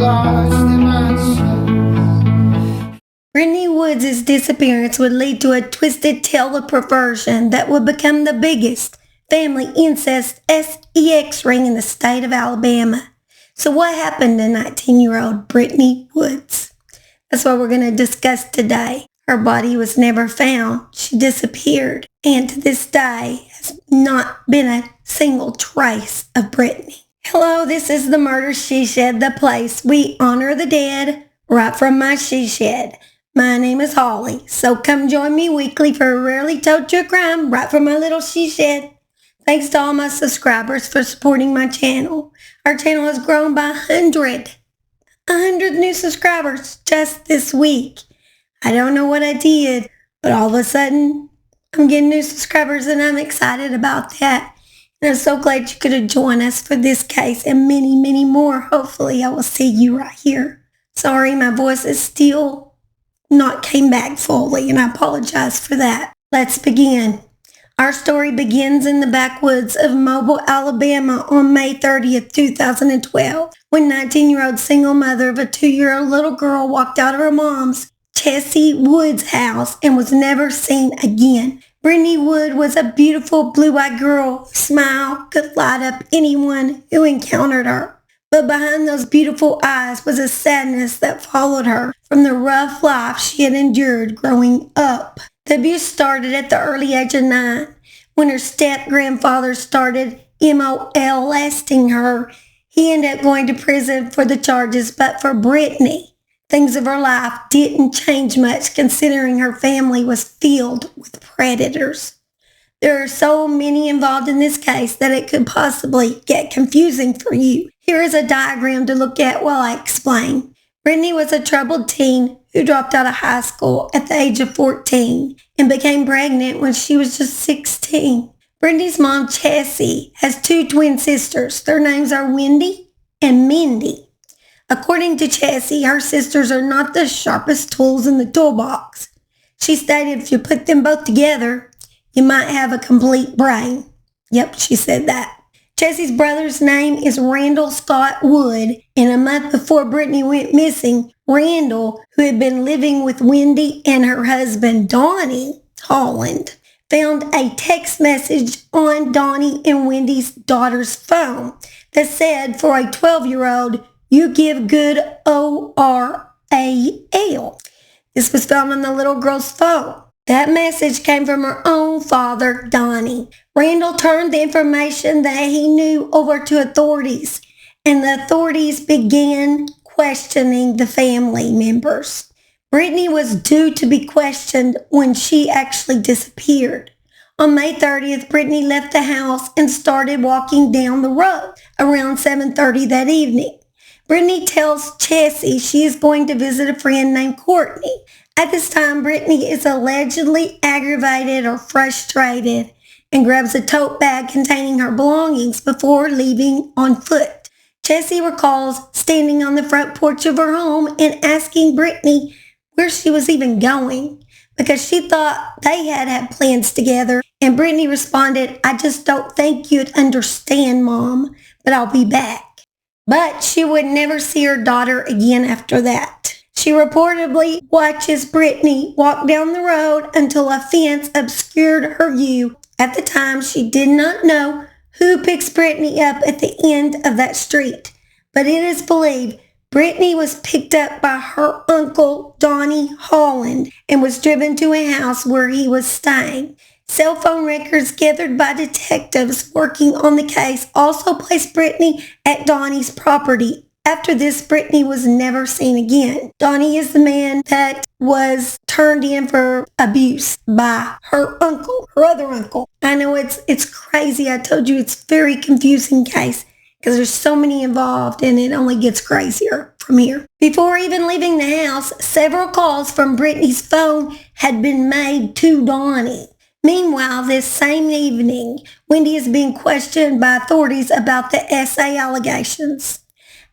lost in my soul. Brittany Woods' disappearance would lead to a twisted tale of perversion that would become the biggest family incest sex ring in the state of Alabama. So what happened to 19-year-old Brittany Woods? That's what we're going to discuss today. Her body was never found. She disappeared, and to this day has not been a single trace of Brittany. Hello, this is the Murder She Shed, the place we honor the dead right from my she shed. My name is Holly, so come join me weekly for a rarely told true crime right from my little she shed. Thanks to all my subscribers for supporting my channel. Our channel has grown by 100 new subscribers just this week. I don't know what I did, but all of a sudden, I'm getting new subscribers and I'm excited about that. And I'm so glad you could have joined us for this case and many, many more. Hopefully, I will see you right here. Sorry, my voice is still not came back fully, and I apologize for that. Let's begin. Our story begins in the backwoods of Mobile, Alabama on May 30th, 2012, when 19-year-old single mother of a 2-year-old little girl walked out of her mom's, Jessie Wood's house and was never seen again. Brittany Wood was a beautiful blue-eyed girl whose smile could light up anyone who encountered her. But behind those beautiful eyes was a sadness that followed her from the rough life she had endured growing up. The abuse started at the early age of 9, when her step-grandfather started molesting her. He ended up going to prison for the charges, but for Brittany, things of her life didn't change much considering her family was filled with predators. There are so many involved in this case that it could possibly get confusing for you. Here is a diagram to look at while I explain. Brittany was a troubled teen who dropped out of high school at the age of 14 and became pregnant when she was just 16. Brittany's mom, Jessie, has 2 twin sisters. Their names are Wendy and Mindy. According to Jessie, her sisters are not the sharpest tools in the toolbox. She stated if you put them both together, you might have a complete brain. Yep, she said that. Jessie's brother's name is Randall Scott Wood, and a month before Brittany went missing, Randall, who had been living with Wendy and her husband, Donnie, Holland, found a text message on Donnie and Wendy's daughter's phone that said, for a 12-year-old, you give good ORAL. This was found on the little girl's phone. That message came from her own father, Donnie. Randall turned the information that he knew over to authorities, and the authorities began questioning the family members. Brittany was due to be questioned when she actually disappeared. On May 30th, Brittany left the house and started walking down the road around 7:30 that evening. Brittany tells Jessie she is going to visit a friend named Courtney. At this time, Brittany is allegedly aggravated or frustrated and grabs a tote bag containing her belongings before leaving on foot. Jessie recalls standing on the front porch of her home and asking Brittany where she was even going because she thought they had plans together, and Brittany responded, I just don't think you'd understand, Mom, but I'll be back. But she would never see her daughter again after that. She reportedly watches Brittany walk down the road until a fence obscured her view. At the time, she did not know who picks Brittany up at the end of that street, but it is believed Brittany was picked up by her uncle, Donnie Holland, and was driven to a house where he was staying. Cell phone records gathered by detectives working on the case also placed Brittany at Donnie's property. After this, Brittany was never seen again. Donnie is the man that was turned in for abuse by her uncle, her other uncle. I know it's crazy. I told you it's a very confusing case because there's so many involved and it only gets crazier from here. Before even leaving the house, several calls from Brittany's phone had been made to Donnie. Meanwhile, this same evening, Wendy is being questioned by authorities about the SA allegations.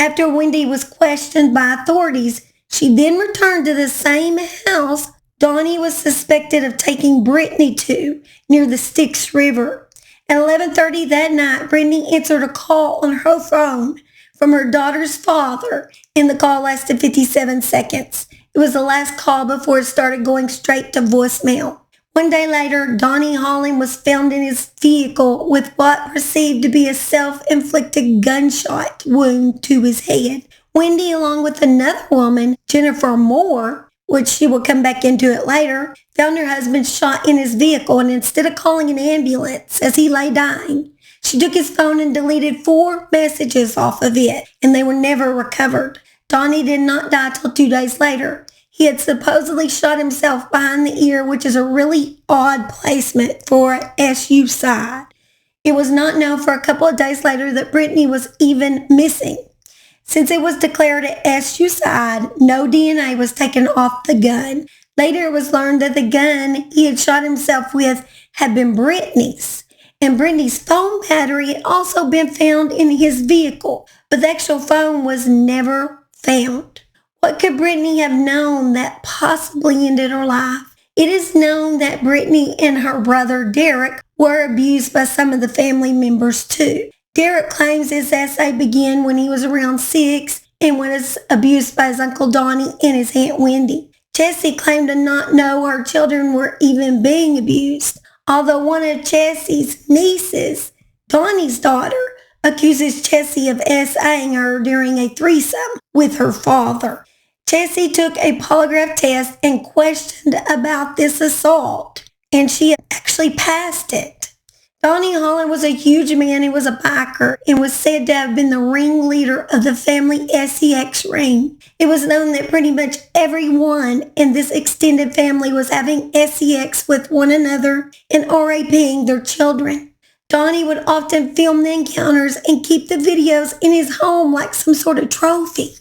After Wendy was questioned by authorities, she then returned to the same house Donnie was suspected of taking Brittany to near the Styx River. At 11:30 that night, Brittany answered a call on her phone from her daughter's father, and the call lasted 57 seconds. It was the last call before it started going straight to voicemail. One day later, Donnie Holland was found in his vehicle with what perceived to be a self-inflicted gunshot wound to his head. Wendy, along with another woman, Jennifer Moore, which she will come back into it later, found her husband shot in his vehicle, and instead of calling an ambulance as he lay dying, she took his phone and deleted 4 messages off of it, and they were never recovered. Donnie did not die till 2 days later. He had supposedly shot himself behind the ear, which is a really odd placement for an SU side. It was not known for a couple of days later that Brittany was even missing. Since it was declared an SU side, no DNA was taken off the gun. Later it was learned that the gun he had shot himself with had been Brittany's, and Brittany's phone battery had also been found in his vehicle, but the actual phone was never found. What could Brittany have known that possibly ended her life? It is known that Brittany and her brother Derek were abused by some of the family members too. Derek claims his essay began when he was around 6 and was abused by his Uncle Donnie and his Aunt Wendy. Jessie claimed to not know her children were even being abused, although one of Jessie's nieces, Donnie's daughter, accuses Jessie of SAing her during a threesome with her father. Jessie took a polygraph test and questioned about this assault, and she actually passed it. Donnie Holland was a huge man who was a biker and was said to have been the ringleader of the family sex ring. It was known that pretty much everyone in this extended family was having sex with one another and raping their children. Donnie would often film the encounters and keep the videos in his home like some sort of trophy.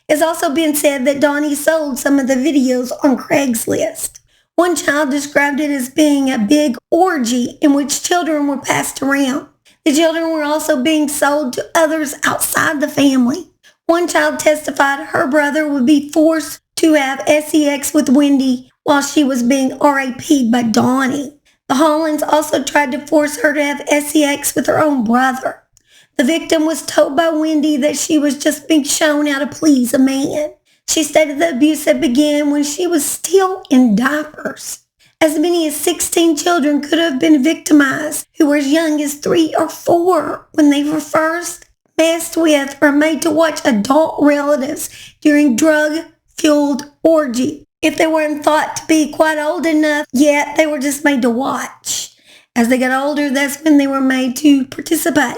It's also been said that Donnie sold some of the videos on Craigslist. One child described it as being a big orgy in which children were passed around. The children were also being sold to others outside the family. One child testified her brother would be forced to have sex with Wendy while she was being RAP'd by Donnie. The Hollands also tried to force her to have sex with her own brother. The victim was told by Wendy that she was just being shown how to please a man. She stated the abuse had begun when she was still in diapers. As many as 16 children could have been victimized who were as young as 3 or 4 when they were first messed with or made to watch adult relatives during drug-fueled orgy. If they weren't thought to be quite old enough yet, they were just made to watch. As they got older, that's when they were made to participate.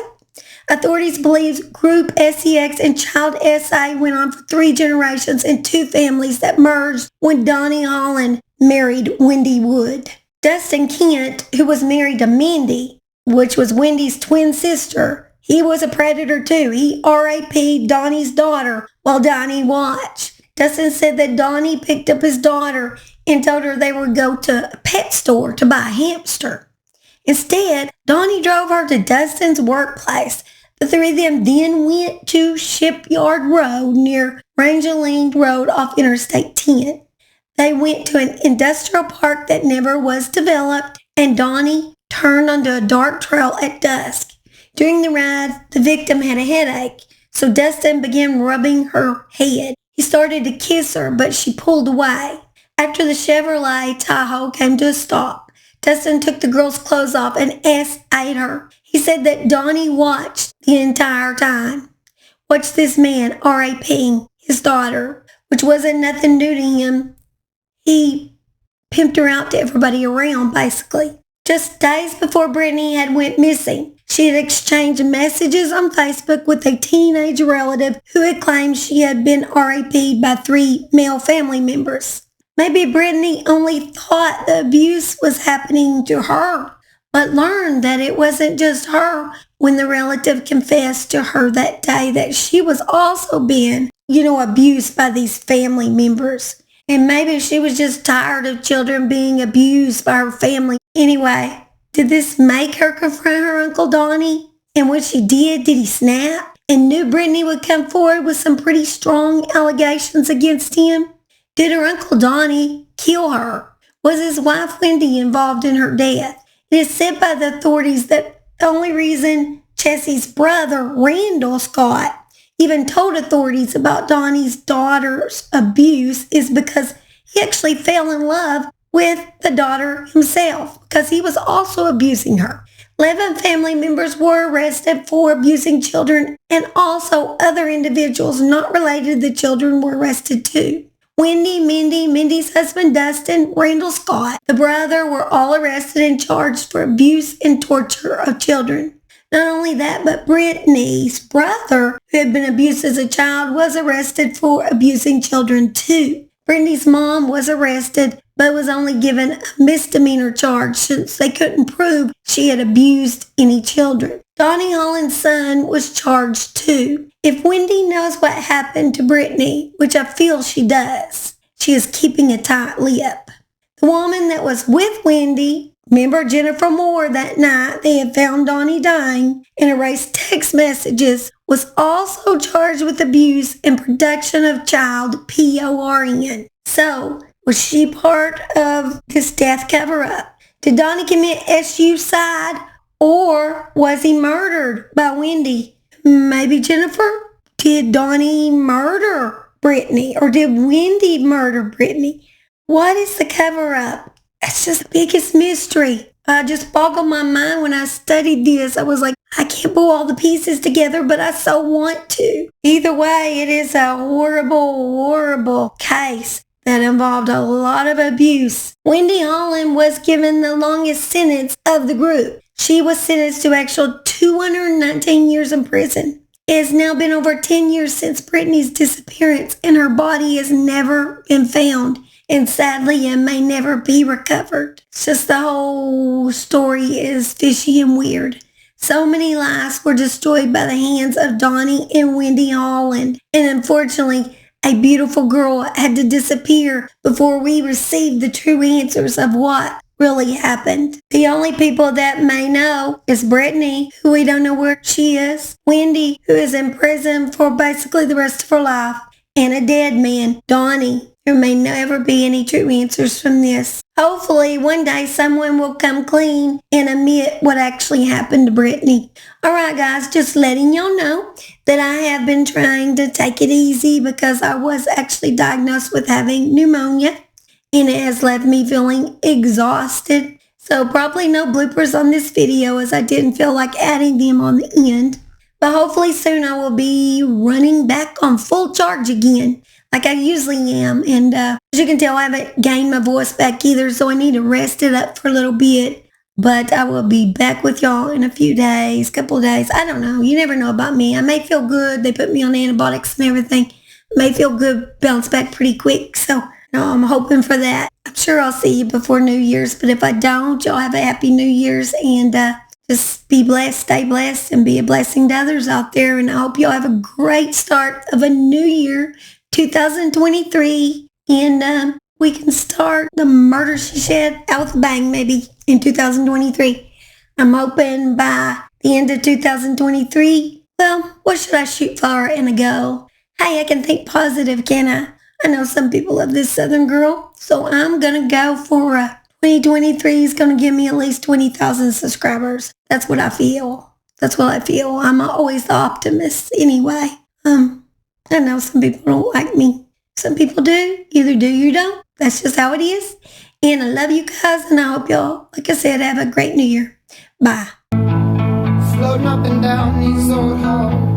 Authorities believe group sex and child SA went on for 3 generations in 2 families that merged when Donnie Holland married Wendy Wood. Dustin Kent, who was married to Mindy, which was Wendy's twin sister, he was a predator too. He RAP'd Donnie's daughter while Donnie watched. Dustin said that Donnie picked up his daughter and told her they would go to a pet store to buy a hamster. Instead, Donnie drove her to Dustin's workplace. The 3 of them then went to Shipyard Road near Rangeline Road off Interstate 10. They went to an industrial park that never was developed, and Donnie turned onto a dark trail at dusk. During the ride, the victim had a headache, so Dustin began rubbing her head. He started to kiss her, but she pulled away. After the Chevrolet Tahoe came to a stop, Dustin took the girl's clothes off and SA'd her. He said that Donnie watched the entire time. Watched this man RAPing his daughter, which wasn't nothing new to him. He pimped her out to everybody around, basically. Just days before Brittany had went missing, she had exchanged messages on Facebook with a teenage relative who had claimed she had been RAP'd by 3 male family members. Maybe Brittany only thought the abuse was happening to her, but learned that it wasn't just her when the relative confessed to her that day that she was also being, abused by these family members. And maybe she was just tired of children being abused by her family. Anyway, did this make her confront her Uncle Donnie? And when she did he snap and knew Brittany would come forward with some pretty strong allegations against him? Did her Uncle Donnie kill her? Was his wife Wendy involved in her death? It is said by the authorities that the only reason Jessie's brother, Randall Scott, even told authorities about Donnie's daughter's abuse is because he actually fell in love with the daughter himself because he was also abusing her. 11 family members were arrested for abusing children, and also other individuals not related to the children were arrested too. Wendy, Mindy's husband Dustin, Randall Scott, the brother were all arrested and charged for abuse and torture of children. Not only that, but Brittany's brother, who had been abused as a child, was arrested for abusing children too. Brittany's mom was arrested, but was only given a misdemeanor charge since they couldn't prove she had abused any children. Donnie Holland's son was charged too. If Wendy knows what happened to Brittany, which I feel she does, she is keeping a tight lip. The woman that was with Wendy, remember Jennifer Moore that night they had found Donnie dying and erased text messages, was also charged with abuse and production of child, PORN. So, was she part of this death cover-up? Did Donnie commit suicide, or was he murdered by Wendy? Maybe Jennifer? Did Donnie murder Brittany, or did Wendy murder Brittany? What is the cover-up? It's just the biggest mystery. I just boggled my mind when I studied this. I was like, I can't pull all the pieces together, but I so want to. Either way, it is a horrible case that involved a lot of abuse. Wendy Holland was given the longest sentence of the group. She was sentenced to actual 219 years in prison. It has now been over 10 years since Brittany's disappearance, and her body has never been found. And sadly, it may never be recovered. It's just the whole story is fishy and weird. So many lives were destroyed by the hands of Donnie and Wendy Holland. And unfortunately, a beautiful girl had to disappear before we received the true answers of what really happened. The only people that may know is Brittany, who we don't know where she is, Wendy, who is in prison for basically the rest of her life, and a dead man, Donnie. There may never be any true answers from this. Hopefully, one day someone will come clean and admit what actually happened to Brittany. Alright guys, just letting y'all know that I have been trying to take it easy because I was actually diagnosed with having pneumonia, and it has left me feeling exhausted. So probably no bloopers on this video as I didn't feel like adding them on the end. But hopefully soon I will be running back on full charge again, like I usually am. And as you can tell, I haven't gained my voice back either, so I need to rest it up for a little bit. But I will be back with y'all in a few days, couple of days. I don't know. You never know about me. I may feel good. They put me on antibiotics and everything. May feel good, bounce back pretty quick. So no, I'm hoping for that. I'm sure I'll see you before New Year's. But if I don't, y'all have a happy New Year's. And just be blessed, stay blessed, and be a blessing to others out there. And I hope y'all have a great start of a new year, 2023. And we can start the Murder She Said out with a bang maybe in 2023. I'm hoping by the end of 2023, well, what should I shoot for and a goal? Hey, I can think positive, can I? I know some people love this Southern girl, so I'm going to go for 2023 is going to give me at least 20,000 subscribers. That's what I feel. That's what I feel. I'm always the optimist anyway. I know some people don't like me. Some people do. Either do or you don't. That's just how it is. And I love you guys, and I hope y'all, like I said, have a great new year. Bye. Floating up and down these old halls.